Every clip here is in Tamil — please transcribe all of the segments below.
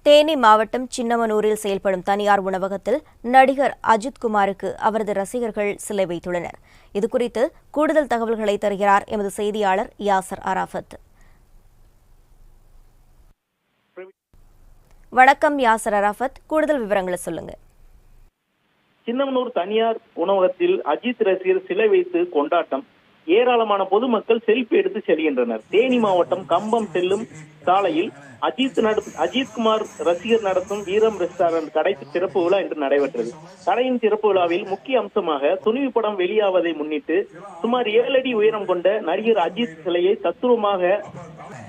தேனி மாவட்டம் சின்னமனூரில் செயல்படும் தனியார் உணவகத்தில் நடிகர் அஜித்குமாருக்கு அவரது ரசிகர்கள் சிலை வைத்துள்ளனர். இதுகுறித்து கூடுதல் தகவல்களை தருகிறார் எமது செய்தியாளர் யாசர் அராஃபத். வணக்கம் யாசர் அராஃபத், கூடுதல் விவரங்களை சொல்லுங்க. சின்னமனூர் தனியார் உணவகத்தில் அஜித் ரசிகர் சிலை வைத்து கொண்டாட்டம். ஏராளமான பொதுமக்கள் செல்ஃபி எடுத்து செல்கின்றனர். தேனி மாவட்டம் கம்பம் செல்லும் சாலையில் அஜித்குமார் ரசிகர் நடத்தும் வீரம் ரெஸ்டாரண்ட் கடை திறப்பு விழா இன்று நடைபெற்றது. கடையின் திறப்பு விழாவில் முக்கிய அம்சமாக துணிவு படம் வெளியாவதை முன்னிட்டு சுமார் 7 அடி உயரம் கொண்ட நடிகர் அஜித் சிலையை தத்துவமாக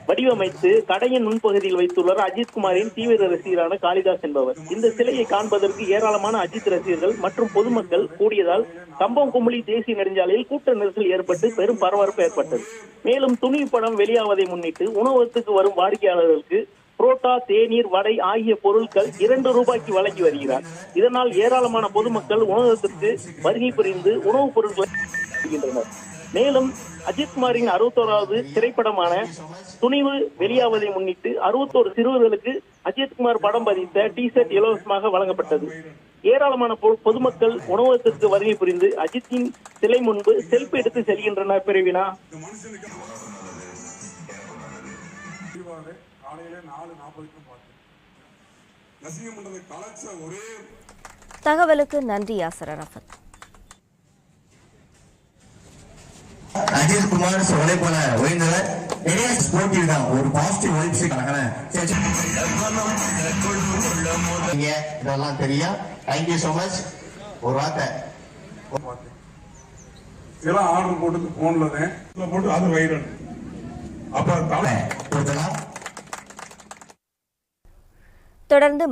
வடிவமைத்து கடையின் முன்பகுதியில் வைத்துள்ளார் அஜித்குமாரின் தீவிர ரசிகரான காளிதாஸ் என்பவர். இந்த சிலையை காண்பதற்கு ஏராளமான அஜித் ரசிகர்கள் மற்றும் பொதுமக்கள் கூடியதால் கம்பம் குமுளி தேசிய நெடுஞ்சாலையில் கூட்ட நெரிசல் ஏற்பட்டு பெரும் பரபரப்பு ஏற்பட்டது. மேலும் துணிவு படம் வெளியாவதை முன்னிட்டு உணவகத்துக்கு வரும் வாடிக்கையாளர்களுக்கு புரோட்டா, தேநீர், வடை ஆகிய பொருட்கள் 2 ரூபாய்க்கு வழங்கி வருகிறார். இதனால் ஏராளமான பொதுமக்கள் உணவகத்திற்கு வருகை புரிந்து உணவுப் பொருட்களை வருகின்றனர். மேலும் அஜித்குமாரின் 61வது திரைப்படமான துணிவு வெளியாவதை முன்னிட்டு 61 சிறுவர்களுக்கு அஜித்குமார் படம் பதித்த டி-ஷர்ட் இலவசமாக வழங்கப்பட்டது. ஏராளமான பொதுமக்கள் உணவகத்திற்கு வருகை புரிந்து அஜித்தின் சிலை முன்பு செல்ஃபி எடுத்து செல்கின்றனர். பிரிவினா தகவலுக்கு நன்றி யாசர் அராஃபத். அஜித்குமார் சொலை போல ஓய்ந்தவர் நிறைய ஸ்போர்ட்டிவ் தான், ஒரு பாசிட்டிவ் வைப்ஸ் இதெல்லாம் தெரியும். Thank you so much. ஒரு வார்த்தை இதெல்லாம் ஆர்டர் போட்டு போன்ல போட்டு அது வைரல் தொடர்ந்து